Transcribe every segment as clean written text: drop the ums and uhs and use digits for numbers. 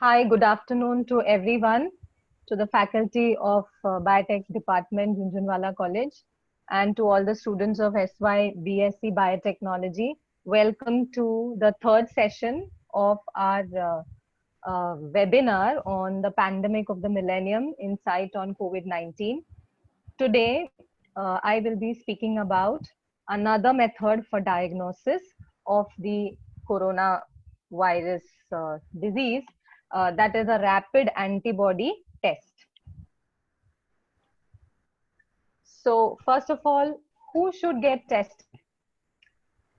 Hi, good afternoon to everyone, to the faculty of Biotech Department, Jhunjhunwala College, and to all the students of SY BSc Biotechnology. Welcome to the third session of our webinar on the pandemic of the millennium, insight on COVID-19. Today, I will be speaking about another method for diagnosis of the coronavirus disease, that is a rapid antibody test. So, first of all, who should get tested?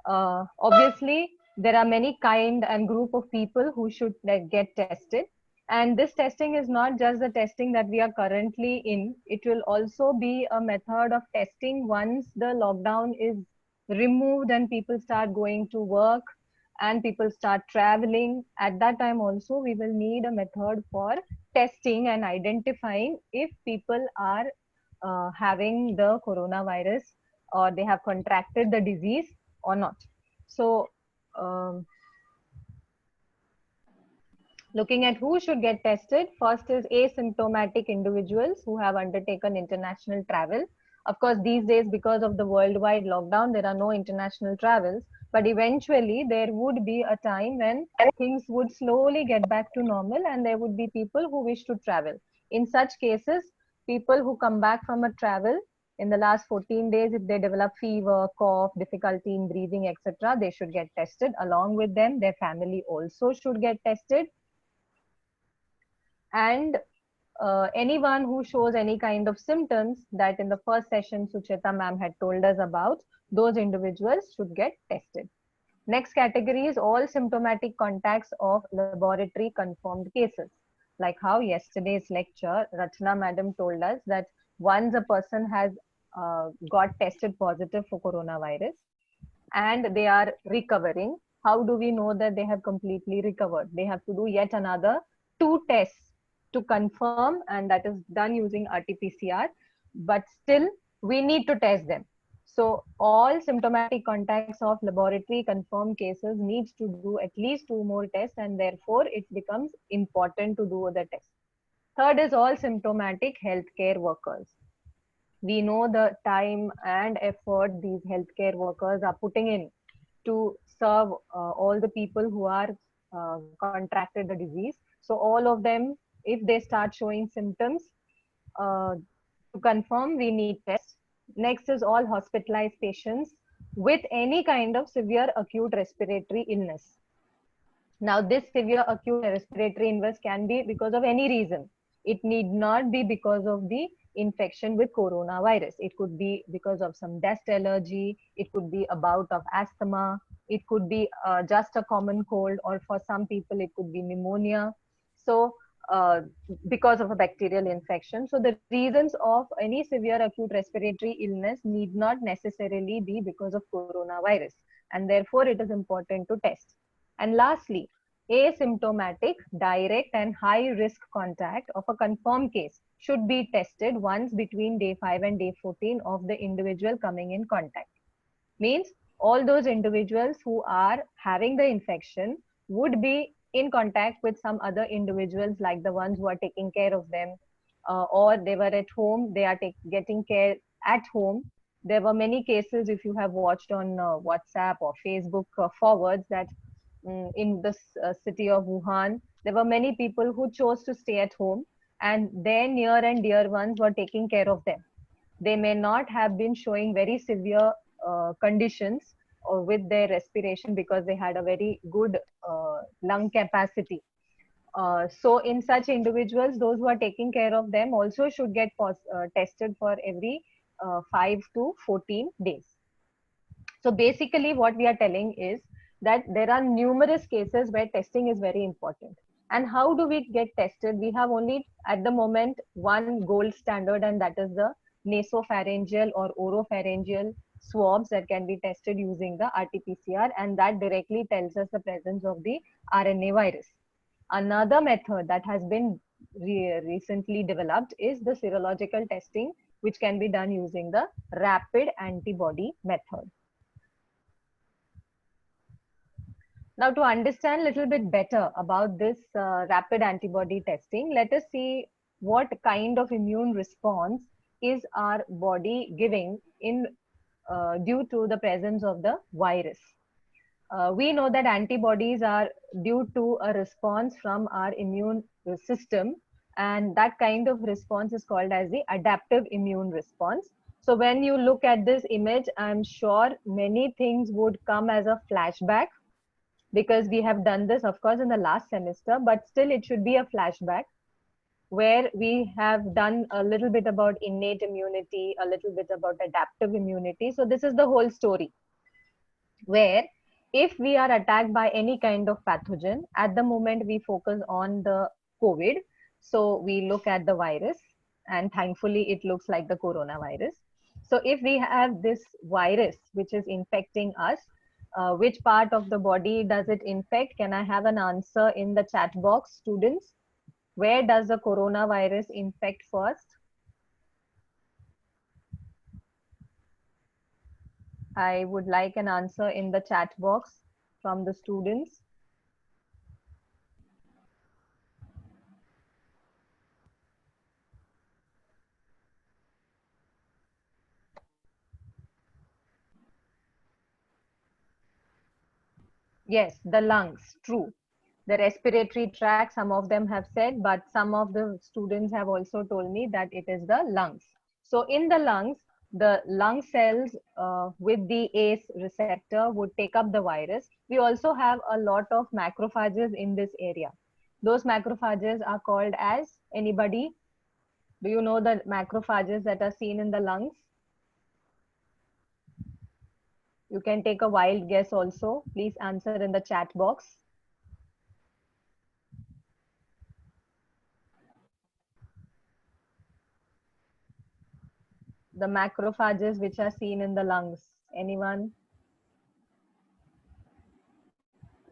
Obviously, there are many kind and group of people who should get tested. And this testing is not just the testing that we are currently in. It will also be a method of testing once the lockdown is removed and people start going to work and people start traveling. At that time also, we will need a method for testing and identifying if people are having the coronavirus or they have contracted the disease or not. So, um, looking at who should get tested, first is asymptomatic individuals who have undertaken international travel. Of course, these days, because of the worldwide lockdown, there are no international travels, but eventually there would be a time when things would slowly get back to normal and there would be people who wish to travel. In such cases, people who come back from a travel in the last 14 days, if they develop fever, cough, difficulty in breathing, etc., they should get tested. Along with them, their family also should get tested. And anyone who shows any kind of symptoms that in the first session Sucheta ma'am had told us about, those individuals should get tested. Next category is all symptomatic contacts of laboratory confirmed cases. Like how yesterday's lecture, Rachna madam told us that once a person has got tested positive for coronavirus and they are recovering, how do we know that they have completely recovered? They have to do yet another 2 tests to confirm, and that is done using RT-PCR. But still, we need to test them. So all symptomatic contacts of laboratory confirmed cases needs to do at least 2 more tests, and therefore it becomes important to do the test. Third is all symptomatic healthcare workers. We know the time and effort these healthcare workers are putting in to serve all the people who are contracted the disease. So all of them, if they start showing symptoms, uh, to confirm, we need tests. Next is all hospitalized patients with any kind of severe acute respiratory illness. Now, this severe acute respiratory illness can be because of any reason. It need not be because of the infection with coronavirus. It could be because of some dust allergy. It could be a bout of asthma. It could be just a common cold, or for some people, it could be pneumonia. So, uh, because of a bacterial infection. So, the reasons of any severe acute respiratory illness need not necessarily be because of coronavirus. And therefore, it is important to test. And lastly, asymptomatic, direct, and high risk contact of a confirmed case should be tested once between day 5 and day 14 of the individual coming in contact. Means all those individuals who are having the infection would be in contact with some other individuals, like the ones who are taking care of them, or they were at home, they are getting care at home. There were many cases, if you have watched on WhatsApp or Facebook forwards, that in this city of Wuhan, there were many people who chose to stay at home and their near and dear ones were taking care of them. They may not have been showing very severe conditions with their respiration because they had a very good lung capacity. So, in such individuals, those who are taking care of them also should get tested for every 5 to 14 days. So basically, what we are telling is that there are numerous cases where testing is very important. And how do we get tested? We have only at the moment one gold standard, and that is the nasopharyngeal or oropharyngeal swabs that can be tested using the RT-PCR, and that directly tells us the presence of the RNA virus. Another method that has been recently developed is the serological testing, which can be done using the rapid antibody method. Now, to understand a little bit better about this rapid antibody testing, let us see what kind of immune response is our body giving in due to the presence of the virus. We know that antibodies are due to a response from our immune system, and that kind of response is called as the adaptive immune response. So when you look at this image, I'm sure many things would come as a flashback, because we have done this, of course, in the last semester, but still it should be a flashback where we have done a little bit about innate immunity, a little bit about adaptive immunity. So this is the whole story, where if we are attacked by any kind of pathogen, at the moment we focus on the COVID. So we look at the virus, and thankfully it looks like the coronavirus. So if we have this virus which is infecting us, which part of the body does it infect? Can I have an answer in the chat box, students? Where does the coronavirus infect first? I would like an answer in the chat box from the students. Yes, the lungs, true. The respiratory tract, some of them have said, but some of the students have also told me that it is the lungs. So in the lungs, the lung cells with the ACE receptor would take up the virus. We also have a lot of macrophages in this area. Those macrophages are called as, anybody? Do you know the macrophages that are seen in the lungs? You can take a wild guess also. Please answer in the chat box. The macrophages which are seen in the lungs. Anyone?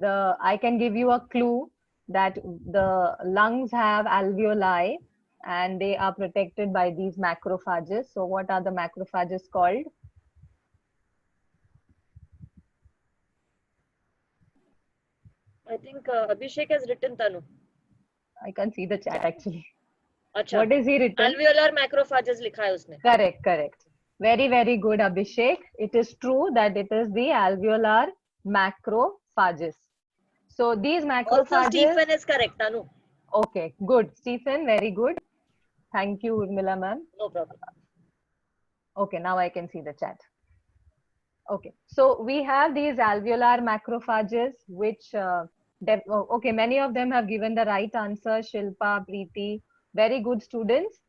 I can give you a clue that the lungs have alveoli and they are protected by these macrophages. So what are the macrophages called? I think Abhishek has written, Tanu. I can see the chat actually. अच्छा, What is he written? alveolar macrophages लिखा है उसने. Correct, correct. Very, very good, Abhishek. It is true that it is the alveolar macrophages. So these Also, macrophages. Stephen is correct, Tanu. Okay, good. Stephen, very good. Thank you, Urmila ma'am. No problem. Okay, now I can see the chat. Okay, so we have these alveolar macrophages, which, okay, many of them have given the right answer. Shilpa, Preeti, very good students.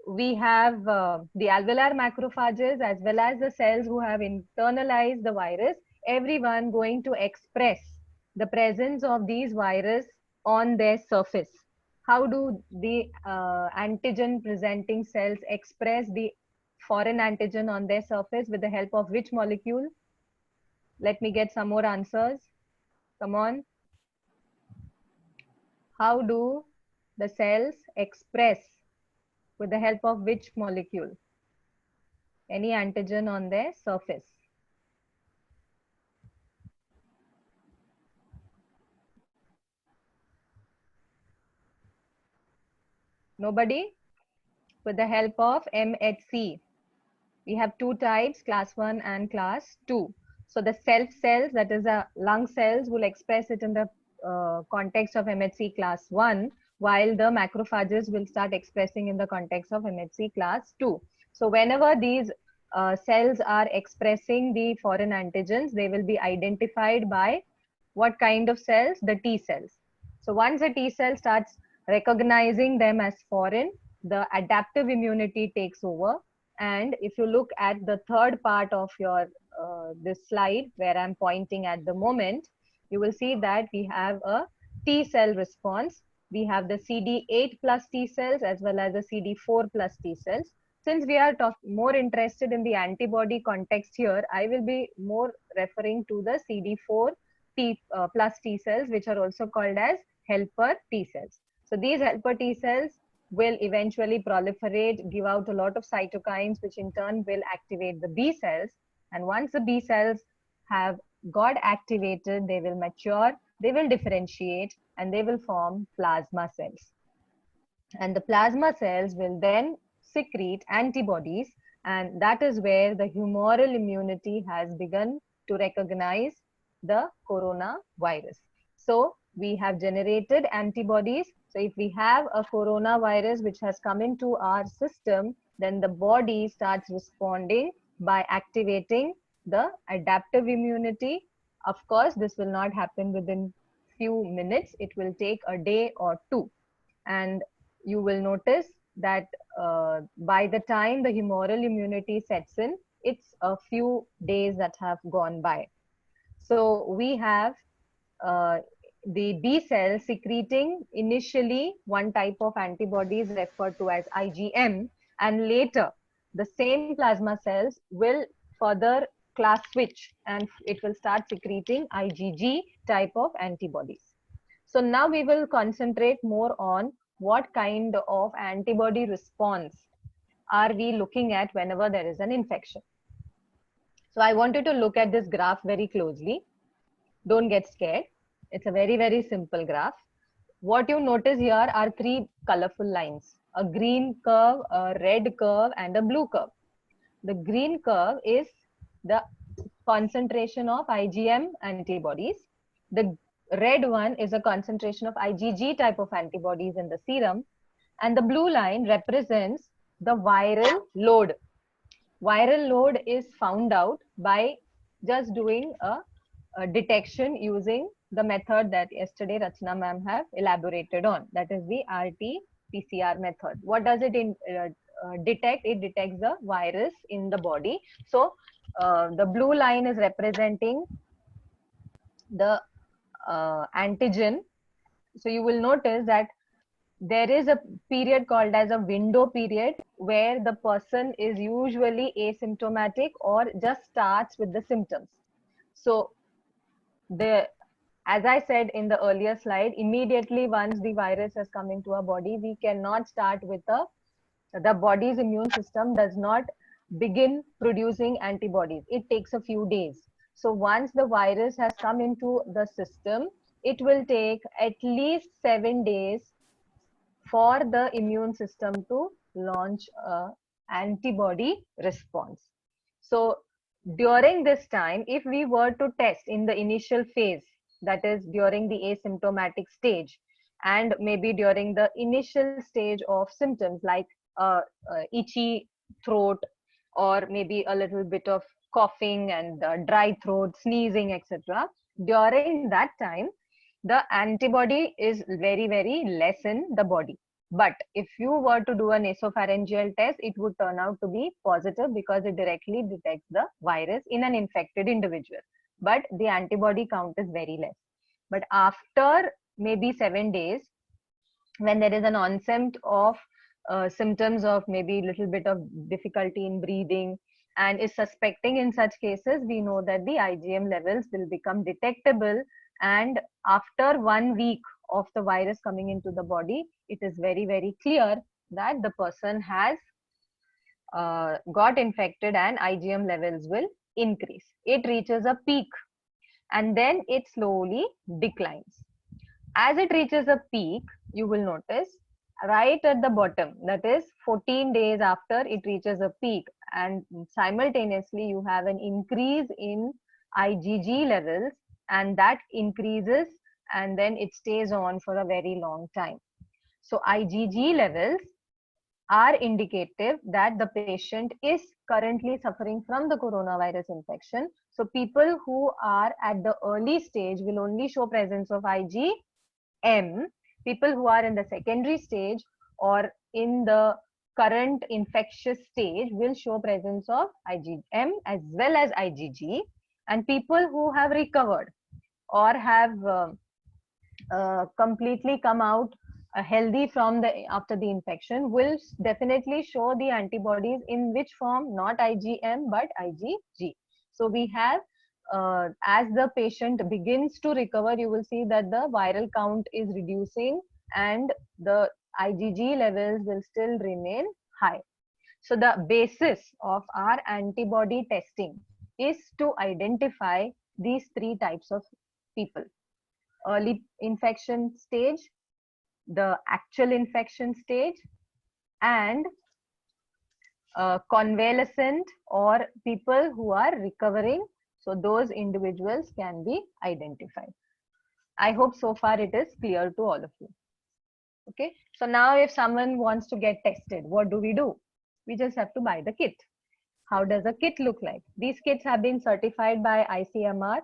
We have the alveolar macrophages as well as the cells who have internalized the virus, everyone going to express the presence of these virus on their surface. How do the antigen presenting cells express the foreign antigen on their surface? With the help of which molecule? Let me get some more answers. Come on. How do the cells express, with the help of which molecule, any antigen on their surface? Nobody? With the help of MHC. We have two types, class 1 and class 2. So the self cells, that is the lung cells, will express it in the context of MHC class 1, while the macrophages will start expressing in the context of MHC class 2. So whenever these cells are expressing the foreign antigens, they will be identified by what kind of cells? The T cells. So once a T cell starts recognizing them as foreign, the adaptive immunity takes over. And if you look at the third part of your this slide where I'm pointing at the moment, you will see that we have a T cell response. We have the CD8 plus T cells as well as the CD4 plus T cells. Since we are more interested in the antibody context here, I will be more referring to the CD4 plus T cells, which are also called as helper T cells. So these helper T cells will eventually proliferate, give out a lot of cytokines, which in turn will activate the B cells. And once the B cells have got activated, they will mature, they will differentiate, and they will form plasma cells. And the plasma cells will then secrete antibodies, and that is where the humoral immunity has begun to recognize the coronavirus. So we have generated antibodies. So if we have a coronavirus which has come into our system, then the body starts responding by activating the adaptive immunity. Of course, this will not happen within few minutes. It will take a day or two. And you will notice that by the time the humoral immunity sets in, it's a few days that have gone by. So we have uh, the B cells secreting initially one type of antibodies referred to as IgM, and later the same plasma cells will further class switch and it will start secreting IgG type of antibodies. So now we will concentrate more on what kind of antibody response are we looking at whenever there is an infection. So I want you to look at this graph very closely. Don't get scared. It's a very, very simple graph. What you notice here are three colorful lines: a green curve, a red curve, and a blue curve. The green curve is the concentration of IgM antibodies. The red one is a concentration of IgG type of antibodies in the serum. And the blue line represents the viral load. Viral load is found out by just doing a detection using the method that yesterday Rachna ma'am have elaborated on. That is the RT-PCR method. What does it detect? It detects the virus in the body. So the blue line is representing the antigen. So you will notice that there is a period called as a window period where the person is usually asymptomatic or just starts with the symptoms. So as I said in the earlier slide, immediately once the virus has come into our body, we cannot start with the body's immune system does not begin producing antibodies. It takes a few days. So once the virus has come into the system, it will take at least 7 days for the immune system to launch a antibody response. So during this time, if we were to test in the initial phase, that is during the asymptomatic stage, and maybe during the initial stage of symptoms like itchy throat, or maybe a little bit of coughing and dry throat, sneezing, etc. During that time, the antibody is very, very less in the body. But if you were to do an nasopharyngeal test, it would turn out to be positive because it directly detects the virus in an infected individual. But the antibody count is very less. But after maybe 7 days, when there is an onset of symptoms of maybe a little bit of difficulty in breathing and is suspecting, in such cases we know that the IgM levels will become detectable, and after 1 week of the virus coming into the body, it is very, very clear that the person has got infected and IgM levels will increase. It reaches a peak and then it slowly declines. As it reaches a peak, you will notice right at the bottom, that is 14 days after it reaches a peak, and simultaneously you have an increase in IgG levels, and that increases and then it stays on for a very long time. So IgG levels are indicative that the patient is currently suffering from the coronavirus infection. So people who are at the early stage will only show presence of IgM. People who are in the secondary stage or in the current infectious stage will show presence of IgM as well as IgG. And people who have recovered or have completely come out healthy from the after the infection will definitely show the antibodies in which form, not IgM but IgG. So we have as the patient begins to recover, you will see that the viral count is reducing and the IgG levels will still remain high. So the basis of our antibody testing is to identify these three types of people: early infection stage, the actual infection stage, and convalescent or people who are recovering. So those individuals can be identified. I hope so far it is clear to all of you. Okay. So now if someone wants to get tested, what do? We just have to buy the kit. How does a kit look like? These kits have been certified by ICMR.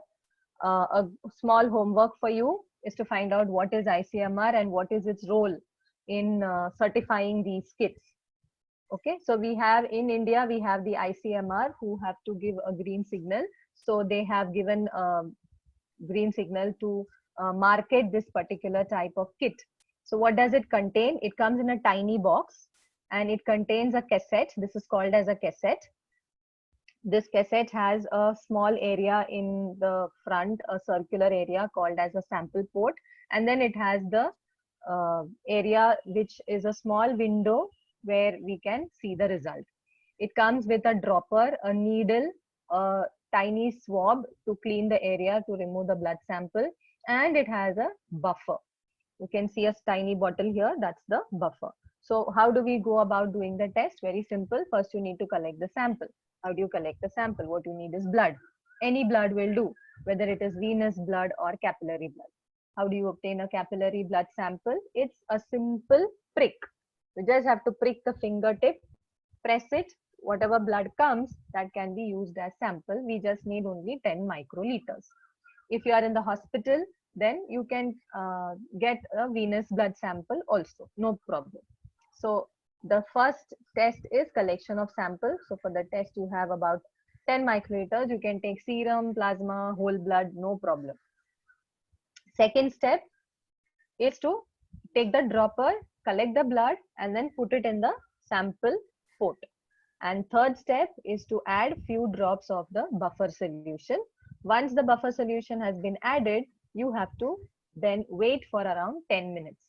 A small homework for you is to find out what is ICMR and what is its role in certifying these kits. Okay, so we have in India, we have the ICMR who have to give a green signal. So they have given a green signal to market this particular type of kit. So what does it contain? It comes in a tiny box and it contains a cassette. This is called as a cassette. This cassette has a small area in the front, a circular area called as a sample port. And then it has the area which is a small window where we can see the result. It comes with a dropper, a needle, a tiny swab to clean the area to remove the blood sample, and it has a buffer. You can see a tiny bottle here, that's the buffer. So how do we go about doing the test? Very simple. First, you need to collect the sample. How do you collect the sample? What you need is blood. Any blood will do, whether it is venous blood or capillary blood. How do you obtain a capillary blood sample? It's a simple prick. You just have to prick the fingertip, press it, whatever blood comes, that can be used as sample. We just need only 10 microliters. If you are in the hospital, then you can get a venous blood sample also, no problem. So the first test is collection of samples. So for the test, you have about 10 microliters. You can take serum, plasma, whole blood, no problem. Second step is to take the dropper, collect the blood, and then put it in the sample port. And third step is to add few drops of the buffer solution. Once the buffer solution has been added, you have to then wait for around 10 minutes.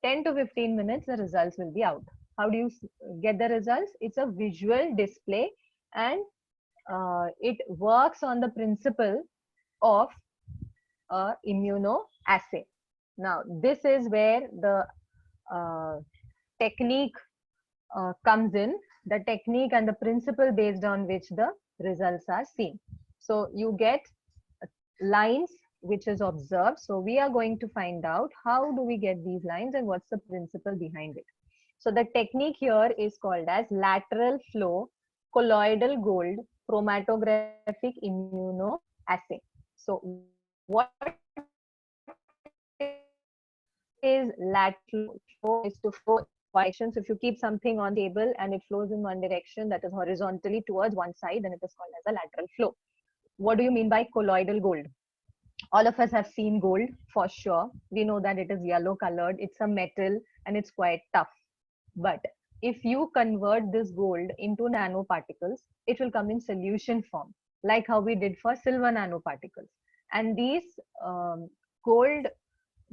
10 to 15 minutes, the results will be out. How do you get the results? It's a visual display, and it works on the principle of immunoassay. Now, this is where the technique comes in, the technique and the principle based on which the results are seen. So you get lines which is observed. So we are going to find out how do we get these lines and what's the principle behind it. So the technique here is called as lateral flow colloidal gold chromatographic immunoassay. So what is lateral flow? Is to flow directions. If you keep something on the table and it flows in one direction, that is horizontally towards one side, then it is called as a lateral flow. What do you mean by colloidal gold? All of us have seen gold for sure. We know that it is yellow colored. It's a metal and it's quite tough. But if you convert this gold into nanoparticles, it will come in solution form, like how we did for silver nanoparticles. And these gold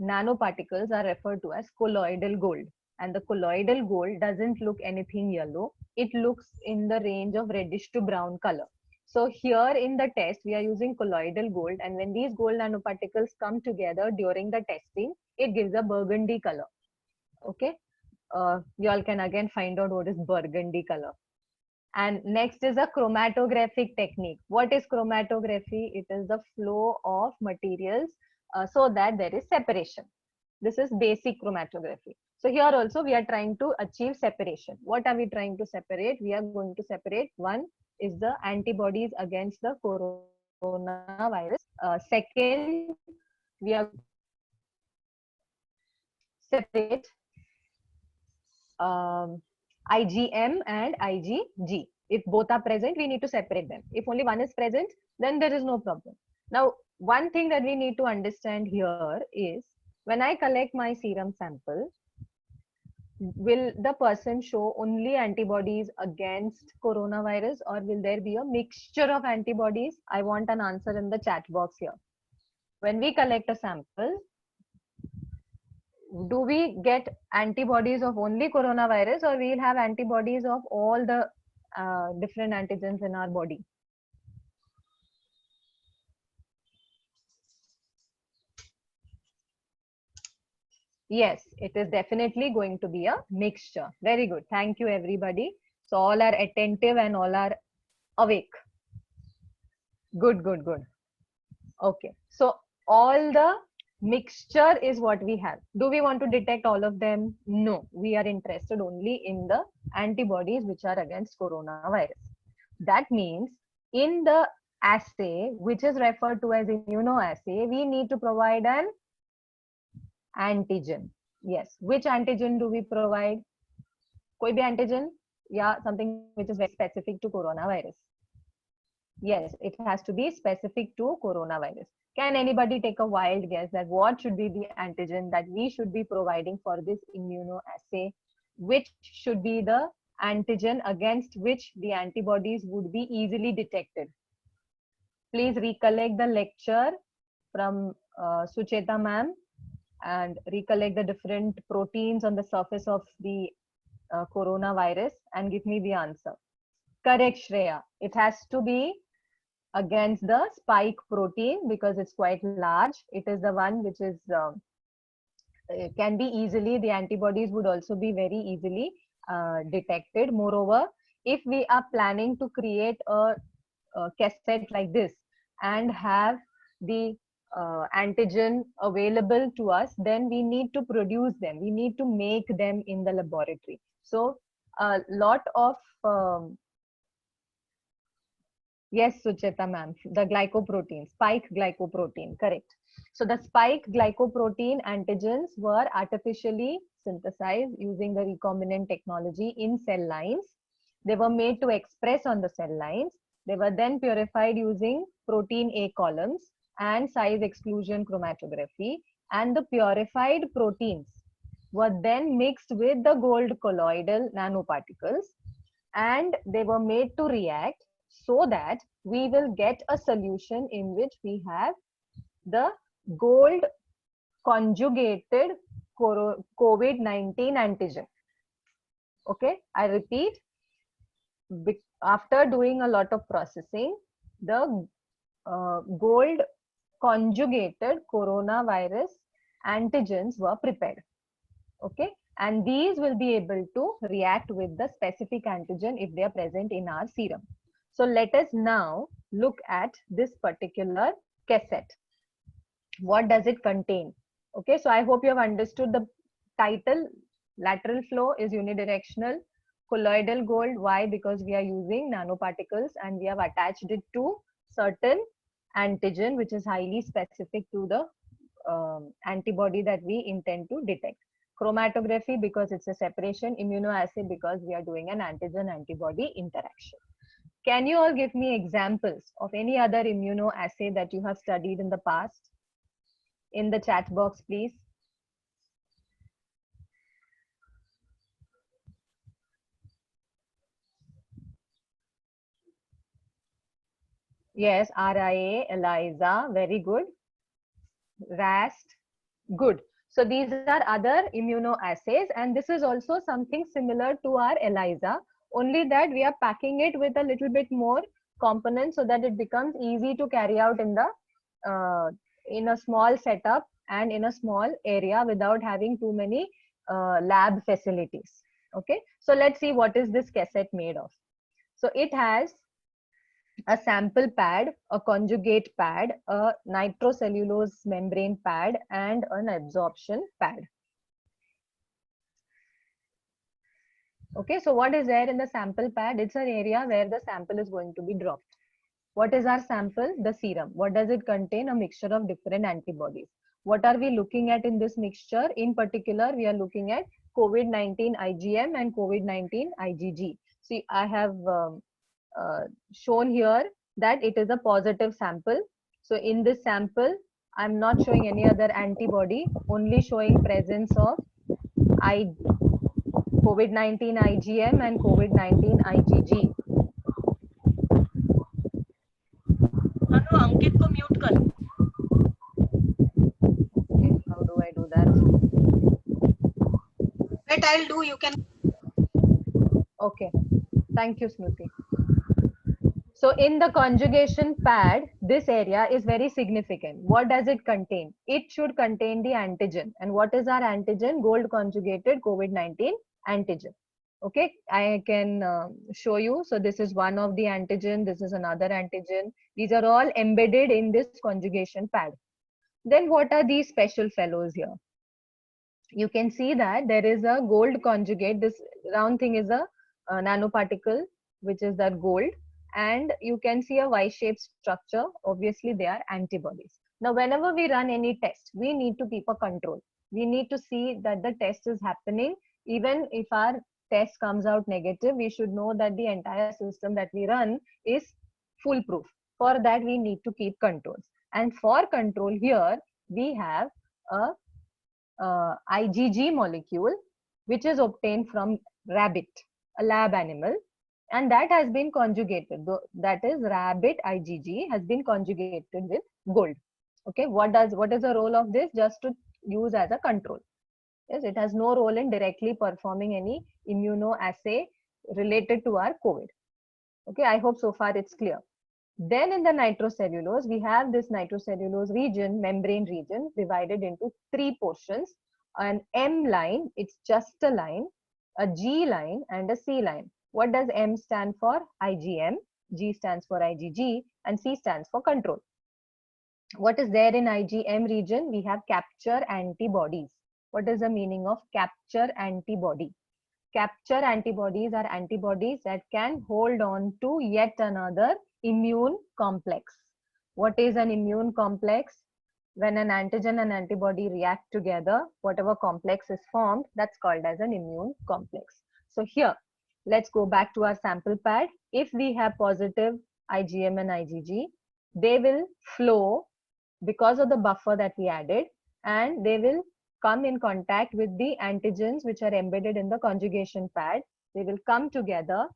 nanoparticles are referred to as colloidal gold. And the colloidal gold doesn't look anything yellow. It looks in the range of reddish to brown color. So here in the test, we are using colloidal gold. And when these gold nanoparticles come together during the testing, it gives a burgundy color. Okay. You all can again find out what is burgundy color. And next is a chromatographic technique. What is chromatography? It is the flow of materials so that there is separation. This is basic chromatography. So here also we are trying to achieve separation. What are we trying to separate? We are going to separate, one is the antibodies against the coronavirus. Second, we are separate IgM and IgG. If both are present, we need to separate them. If only one is present, then there is no problem. Now, one thing that we need to understand here is, when I collect my serum sample, will the person show only antibodies against coronavirus, or will there be a mixture of antibodies? I want an answer in the chat box here. When we collect a sample, do we get antibodies of only coronavirus, or we'll have antibodies of all the different antigens in our body? Yes, it is definitely going to be a mixture. Very good. Thank you, everybody. So all are attentive and all are awake. Good, good, good. Okay. So all the mixture is what we have. Do we want to detect all of them? No. We are interested only in the antibodies which are against coronavirus. That means in the assay, which is referred to as immunoassay, we need to provide an antigen. Yes. Which antigen do we provide? Koi bhi antigen? Yeah, something which is very specific to coronavirus. Yes, it has to be specific to coronavirus. Can anybody take a wild guess that what should be the antigen that we should be providing for this immunoassay? Which should be the antigen against which the antibodies would be easily detected? Please recollect the lecture from Sucheta ma'am and recollect the different proteins on the surface of the coronavirus and give me the answer. Correct, Shreya. It has to be against the spike protein because it's quite large. It is the one which is can be easily, the antibodies would also be very easily detected. Moreover, if we are planning to create a cassette like this and have the antigen available to us, then we need to produce them. We need to make them in the laboratory. So a lot of yes, Sucheta ma'am, the glycoprotein, spike glycoprotein, correct. So the spike glycoprotein antigens were artificially synthesized using the recombinant technology in cell lines. They were made to express on the cell lines. They were then purified using protein A columns and size exclusion chromatography. And the purified proteins were then mixed with the gold colloidal nanoparticles, and they were made to react so that we will get a solution in which we have the gold conjugated COVID-19 antigen. Okay, I repeat, after doing a lot of processing, the gold conjugated coronavirus antigens were prepared. Okay, and these will be able to react with the specific antigen if they are present in our serum. So let us now look at this particular cassette. What does it contain? Okay, so I hope you have understood the title. Lateral flow is unidirectional. Colloidal gold, why? Because we are using nanoparticles and we have attached it to certain antigen which is highly specific to the antibody that we intend to detect. Chromatography because it's a separation. Immunoassay because we are doing an antigen antibody interaction. Can you all give me examples of any other immunoassay that you have studied in the past? In the chat box, please. Yes, RIA, ELISA, very good. RAST, good. So these are other immunoassays, and this is also something similar to our ELISA, only that we are packing it with a little bit more components so that it becomes easy to carry out in a small setup and in a small area without having too many lab facilities. Okay, so let's see what is this cassette made of. So it has a sample pad, a conjugate pad, a nitrocellulose membrane pad, and an absorption pad. Okay, so what is there in the sample pad? It's an area where the sample is going to be dropped. What is our sample? The serum. What does it contain? A mixture of different antibodies. What are we looking at in this mixture? In particular, we are looking at COVID-19 IgM and COVID-19 IgG. See, I have shown here that it is a positive sample. So in this sample, I'm not showing any other antibody, only showing presence of COVID-19 IgM and COVID-19 IgG. Anu, Ankit ko mute kar. Okay, how do I do that? Wait, I'll do. You can. Okay, thank you, Smriti. So in the conjugation pad, this area is very significant. What does it contain? It should contain the antigen. And what is our antigen? Gold conjugated COVID-19 antigen. Okay, I can show you. So this is one of the antigen. This is another antigen. These are all embedded in this conjugation pad. Then what are these special fellows here? You can see that there is a gold conjugate. This round thing is a nanoparticle, which is that gold. And you can see a Y-shaped structure. Obviously, they are antibodies. Now, whenever we run any test, we need to keep a control. We need to see that the test is happening. Even if our test comes out negative, we should know that the entire system that we run is foolproof. For that, we need to keep controls. And for control here, we have a IgG molecule, which is obtained from rabbit, a lab animal, and that has been conjugated. That is, rabbit IgG has been conjugated with gold. Okay, what is the role of this? Just to use as a control. Yes, it has no role in directly performing any immunoassay related to our COVID. Okay, I hope so far it's clear. Then in the nitrocellulose, we have this nitrocellulose region, membrane region, divided into three portions. An M line, it's just a line, a G line, and a C line. What does M stand for? IgM, G stands for IgG, and C stands for control. What is there in IgM region? We have capture antibodies. What is the meaning of capture antibody? Capture antibodies are antibodies that can hold on to yet another immune complex. What is an immune complex? When an antigen and antibody react together, whatever complex is formed, that's called as an immune complex. So here, let's go back to our sample pad. If we have positive IgM and IgG, they will flow because of the buffer that we added, and they will come in contact with the antigens which are embedded in the conjugation pad. They will come together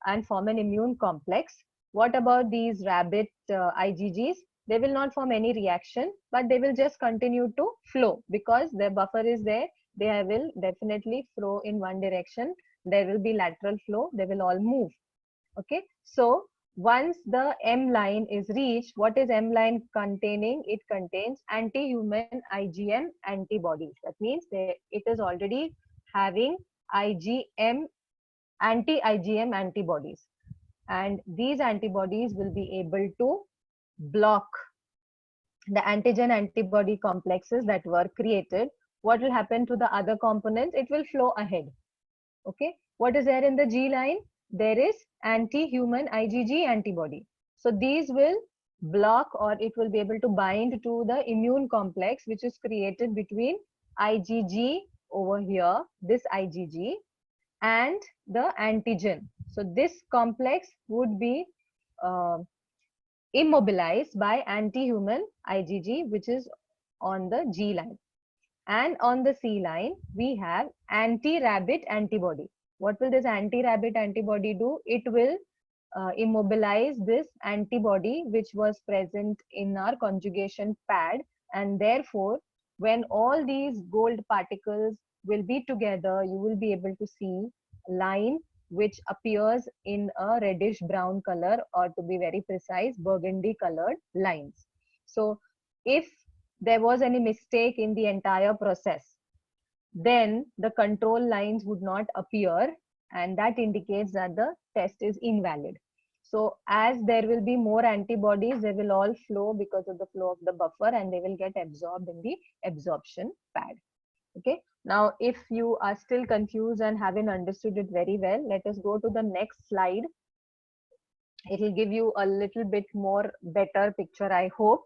and form an immune complex. What about these rabbit IgGs? They will not form any reaction, but they will just continue to flow because their buffer is there. They will definitely flow in one direction. There will be lateral flow. They will all move. Okay. So once the M line is reached, what is M line containing? It contains anti-human IgM antibodies. That means it is already having IgM, anti-IgM antibodies. And these antibodies will be able to block the antigen antibody complexes that were created. What will happen to the other components? It will flow ahead. Okay. What is there in the G line? There is anti-human IgG antibody. So these will block, or it will be able to bind to the immune complex which is created between IgG over here, this IgG, and the antigen. So this complex would be immobilized by anti-human IgG, which is on the G line. And on the C line, we have anti-rabbit antibody. What will this anti-rabbit antibody do? It will immobilize this antibody which was present in our conjugation pad, and therefore when all these gold particles will be together, you will be able to see a line which appears in a reddish brown color, or to be very precise, burgundy colored lines. So if there was any mistake in the entire process, then the control lines would not appear, and that indicates that the test is invalid. So as there will be more antibodies, they will all flow because of the flow of the buffer, and they will get absorbed in the absorption pad. Okay. Now, if you are still confused and haven't understood it very well, let us go to the next slide. It will give you a little bit more better picture, I hope.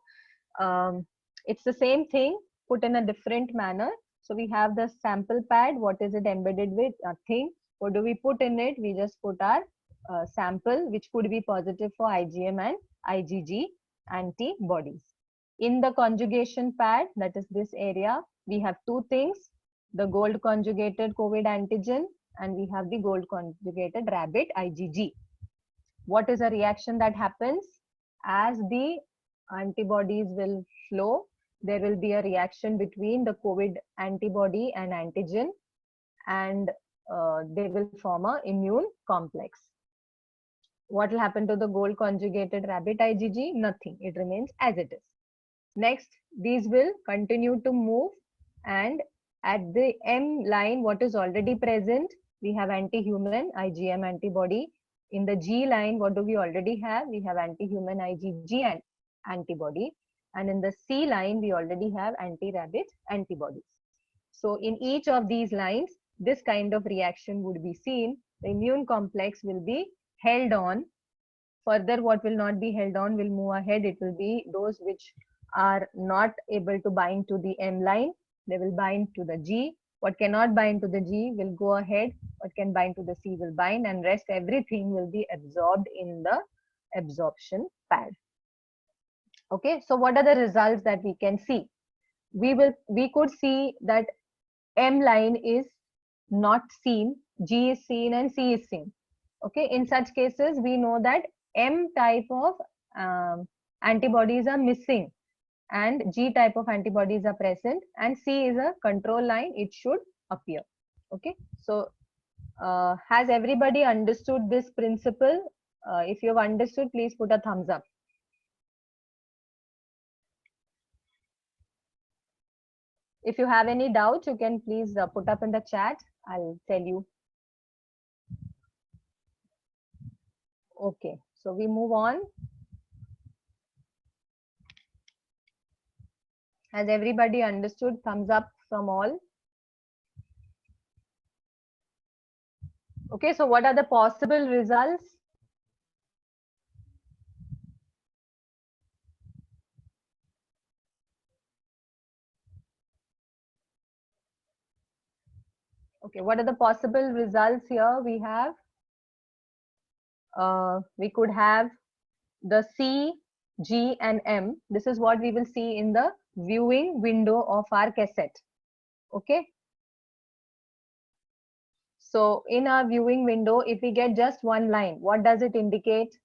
It's the same thing put in a different manner. So we have the sample pad. What is it embedded with? Nothing. What do we put in it? We just put our sample, which could be positive for IgM and IgG antibodies. In the conjugation pad, that is this area, we have two things: the gold conjugated COVID antigen, and we have the gold conjugated rabbit IgG. What is a reaction that happens? As the antibodies will flow, there will be a reaction between the COVID antibody and antigen, and they will form an immune complex. What will happen to the gold conjugated rabbit IgG? Nothing. It remains as it is. Next, these will continue to move, and at the M line, what is already present? We have anti-human IgM antibody. In the G line, what do we already have? We have anti-human IgG and antibody. And in the C line, we already have anti-rabbit antibodies. So in each of these lines, this kind of reaction would be seen. The immune complex will be held on. Further, what will not be held on will move ahead. It will be those which are not able to bind to the M line. They will bind to the G. What cannot bind to the G will go ahead. What can bind to the C will bind, and rest everything will be absorbed in the absorption pad. Okay, so what are the results that we can see? We could see that M line is not seen, G is seen, and C is seen. Okay, in such cases, we know that M type of antibodies are missing and G type of antibodies are present, and C is a control line, it should appear. Okay, so has everybody understood this principle? If you have understood, please put a thumbs up. If you have any doubts, you can please put up in the chat. I'll tell you. Okay, so we move on. Has everybody understood? Thumbs up from all. Okay, so what are the possible results? Okay, what are the possible results here? We have, we could have the C, G, and M. This is what we will see in the viewing window of our cassette. Okay. So in our viewing window, if we get just one line, what does it indicate?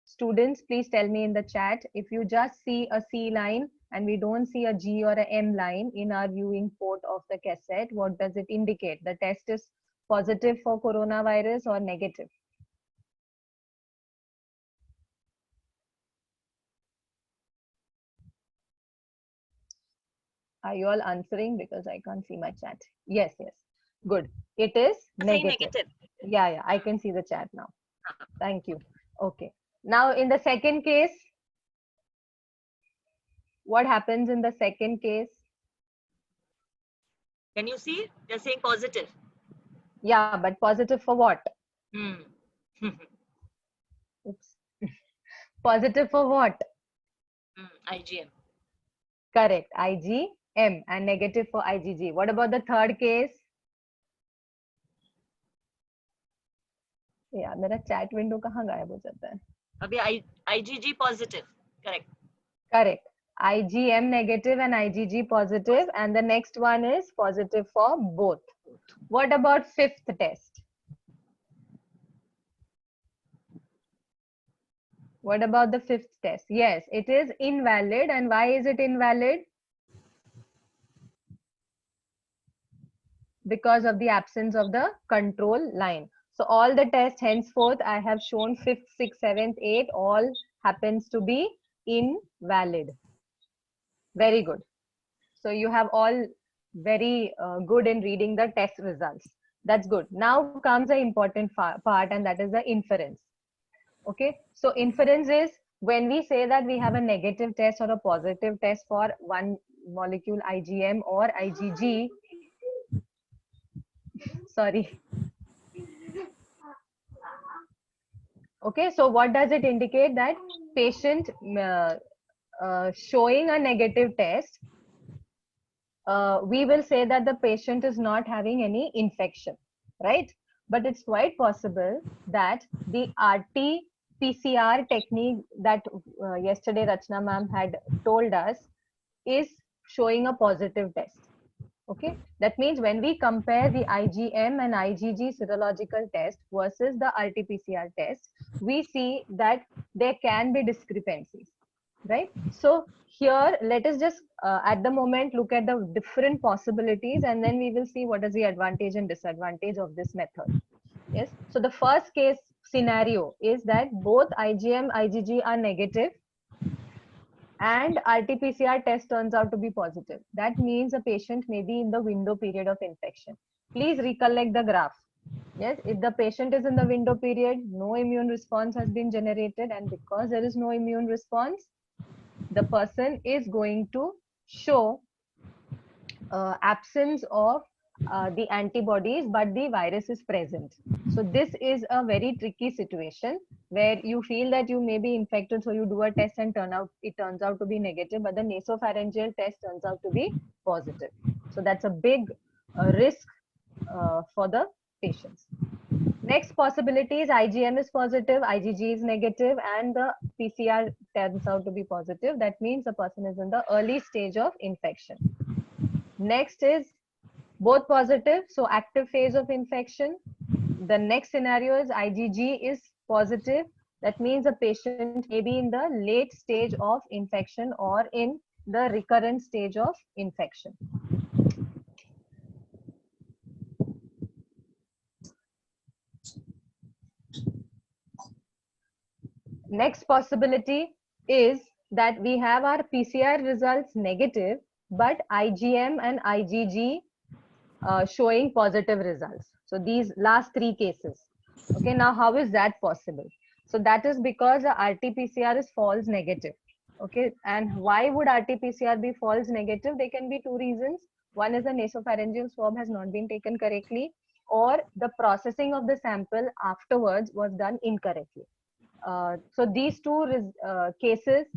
Students, please tell me in the chat. If you just see a C line and we don't see a G or a M line in our viewing port of the cassette, what does it indicate? The test is positive for coronavirus or negative? Are you all answering? Because I can't see my chat. Yes, yes. Good. It is negative. Yeah, I can see the chat now. Thank you. Okay. Now in the second case, what happens in the second case? Can you see? They're saying positive. Yeah, but positive for what? Oops. Positive for what? IgM. Correct. IgM, and negative for IgG. What about the third case? Yeah, मेरा chat window कहाँ गायब हो जाता है? अभी IgG positive. Correct. Correct. IgM negative and IgG positive, and the next one is positive for both. What about fifth test? What about the fifth test? Yes, it is invalid. And why is it invalid? Because of the absence of the control line. So all the tests henceforth I have shown 5th, 6th, 7th, 8th all happens to be invalid. Very good. So you have all very good in reading the test results. That's good. Now comes the important part, and that is the inference. Okay, so inference is when we say that we have a negative test or a positive test for one molecule IgM or IgG. Sorry. Okay, so what does it indicate? That patient showing a negative test, we will say that the patient is not having any infection, right? But it's quite possible that the RT-PCR technique that yesterday Rachna ma'am had told us is showing a positive test. Okay, that means when we compare the IgM and IgG serological test versus the RT-PCR test, we see that there can be discrepancies, right? So here, let us just at the moment look at the different possibilities, and then we will see what is the advantage and disadvantage of this method. Yes, so the first case scenario is that both IgM, IgG are negative and RT-PCR test turns out to be positive. That means a patient may be in the window period of infection. Please recollect the graph. Yes, if the patient is in the window period, no immune response has been generated, and because there is no immune response, the person is going to show absence of the antibodies, but the virus is present. So this is a very tricky situation where you feel that you may be infected, so you do a test and it turns out to be negative, but the nasopharyngeal test turns out to be positive. So that's a big risk for the patients. Next possibility is IgM is positive, IgG is negative, and the PCR turns out to be positive. That means the person is in the early stage of infection. Next is both positive, so active phase of infection. The next scenario is IgG is positive. That means the patient may be in the late stage of infection or in the recurrent stage of infection. Next possibility is that we have our PCR results negative, but IgM and IgG showing positive results. So these last three cases. Okay, now how is that possible? So that is because the RT-PCR is false negative. Okay, and why would RT-PCR be false negative? There can be two reasons. One is the nasopharyngeal swab has not been taken correctly, or the processing of the sample afterwards was done incorrectly. So these two cases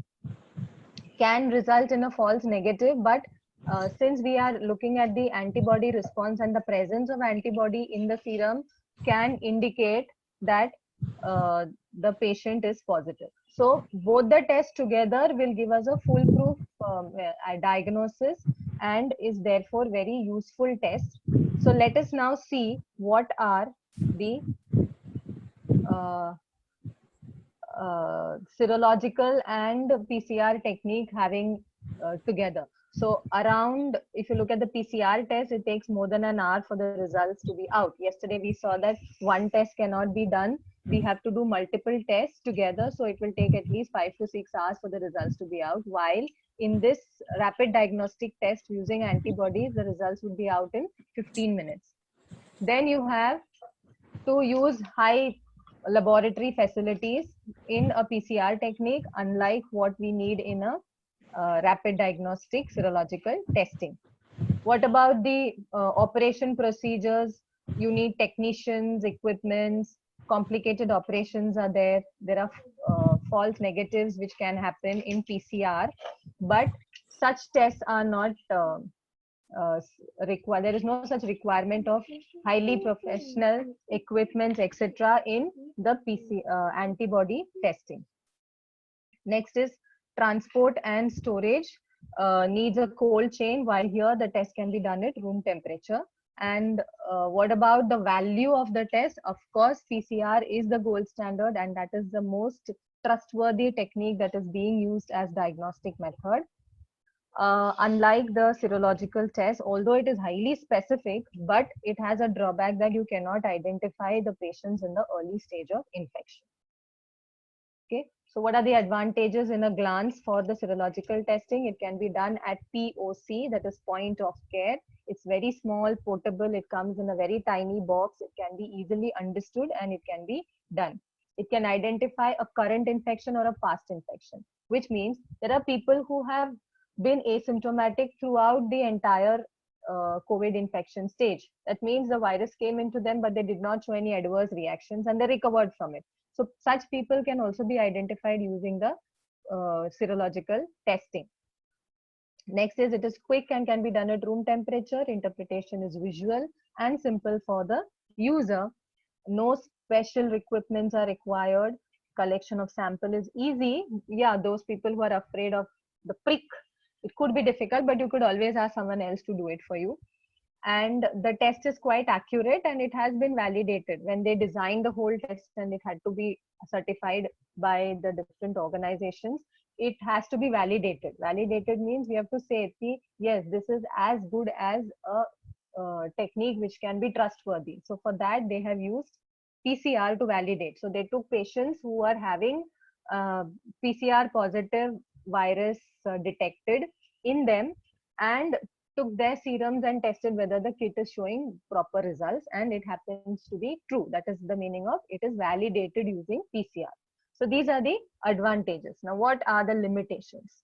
can result in a false negative, but since we are looking at the antibody response, and the presence of antibody in the serum can indicate that the patient is positive. So both the tests together will give us a foolproof diagnosis and is therefore very useful test. So let us now see what are the serological and PCR technique having together. So around, if you look at the PCR test, it takes more than an hour for the results to be out. Yesterday we saw that one test cannot be done. We have to do multiple tests together. So it will take at least 5 to 6 hours for the results to be out. While in this rapid diagnostic test using antibodies, the results would be out in 15 minutes. Then you have to use high laboratory facilities in a PCR technique, unlike what we need in a rapid diagnostic serological testing. What about the operation procedures? You need technicians, equipments, complicated operations are there. There are false negatives which can happen in PCR, but such tests are not there is no such requirement of highly professional equipment, etc., in the antibody testing. Next is transport and storage. Needs a cold chain, while here the test can be done at room temperature. And what about the value of the test? Of course, PCR is the gold standard, and that is the most trustworthy technique that is being used as diagnostic method. Unlike the serological test, although it is highly specific, but it has a drawback that you cannot identify the patients in the early stage of infection. Okay, so what are the advantages in a glance for the serological testing? It can be done at POC, that is point of care. It's very small, portable, it comes in a very tiny box, it can be easily understood, and it can be done. It can identify a current infection or a past infection, which means there are people who have been asymptomatic throughout the entire COVID infection stage. That means the virus came into them, but they did not show any adverse reactions and they recovered from it. So such people can also be identified using the serological testing. Next is, it is quick and can be done at room temperature. Interpretation is visual and simple for the user. No special equipments are required. Collection of sample is easy. Yeah, those people who are afraid of the prick, it could be difficult, but you could always ask someone else to do it for you. And the test is quite accurate and it has been validated. When they designed the whole test and it had to be certified by the different organizations, it has to be validated. Validated means we have to say, yes, this is as good as a technique which can be trustworthy. So for that, they have used PCR to validate. So they took patients who are having PCR positive virus detected in them, and took their serums and tested whether the kit is showing proper results, and it happens to be true. That is the meaning of it is validated using PCR. So these are the advantages. Now, what are the limitations?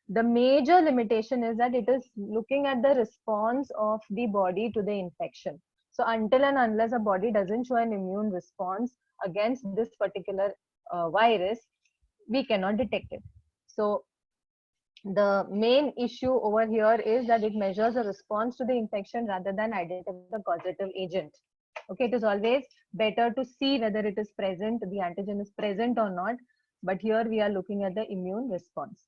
The major limitation is that it is looking at the response of the body to the infection. So until and unless a body doesn't show an immune response against this particular virus, we cannot detect it. So the main issue over here is that it measures a response to the infection rather than identifying the causative agent. Okay, it is always better to see whether it is present, the antigen is present or not, but here we are looking at the immune response.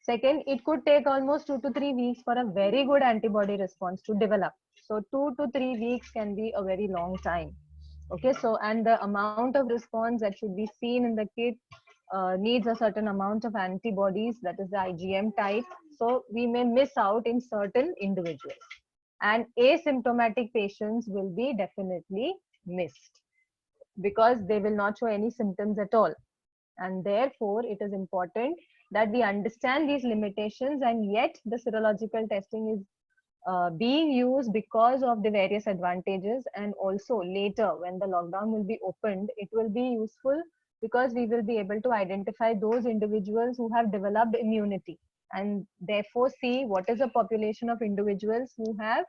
Second, it could take almost 2 to 3 weeks for a very good antibody response to develop. So 2 to 3 weeks can be a very long time. Okay, so and the amount of response that should be seen in the kit needs a certain amount of antibodies, that is the IgM type. So we may miss out in certain individuals, and asymptomatic patients will be definitely missed because they will not show any symptoms at all. And therefore, it is important that we understand these limitations, and yet the serological testing is being used because of the various advantages. And also later when the lockdown will be opened, it will be useful because we will be able to identify those individuals who have developed immunity, and therefore see what is the population of individuals who have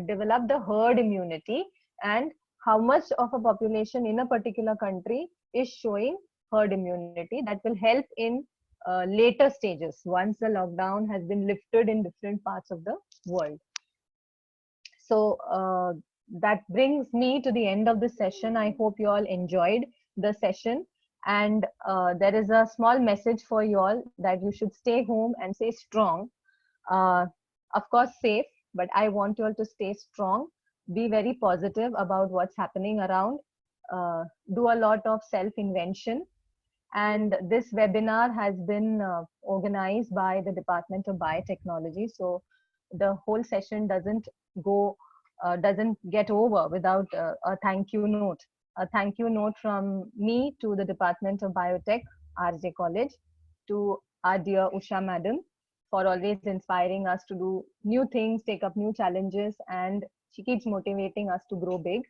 developed the herd immunity, and how much of a population in a particular country is showing herd immunity. That will help in later stages once the lockdown has been lifted in different parts of the world. So that brings me to the end of the session. I hope you all enjoyed the session, and there is a small message for you all that you should stay home and stay strong. uh, of course safe, but I want you all to stay strong, be very positive about what's happening around, do a lot of self invention. And this webinar has been organized by the Department of Biotechnology. So the whole session doesn't get over without a thank you note. A thank you note from me to the Department of Biotech, RJ College, to our dear Usha Madam for always inspiring us to do new things, take up new challenges, and she keeps motivating us to grow big.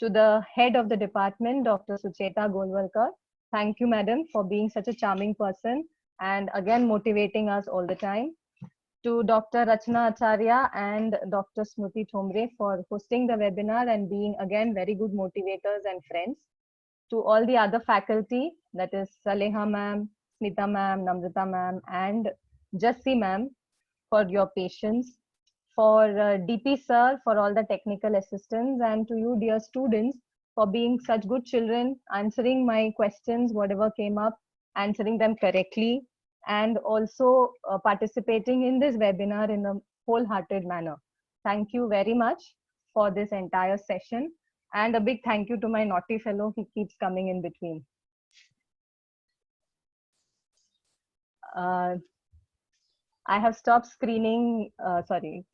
To the head of the department, Dr. Sucheta Golwalkar, thank you, madam, for being such a charming person and again motivating us all the time. To Dr. Rachna Acharya and Dr. Smruti Thomre for hosting the webinar and being again very good motivators and friends. To all the other faculty, that is Saleha ma'am, Smita ma'am, Namrata ma'am, and Jassi ma'am, for your patience. For DP sir, for all the technical assistance, and to you, dear students, for being such good children, answering my questions, whatever came up, answering them correctly, and also participating in this webinar in a wholehearted manner. Thank you very much for this entire session. And a big thank you to my naughty fellow. He keeps coming in between. I have stopped screening, sorry,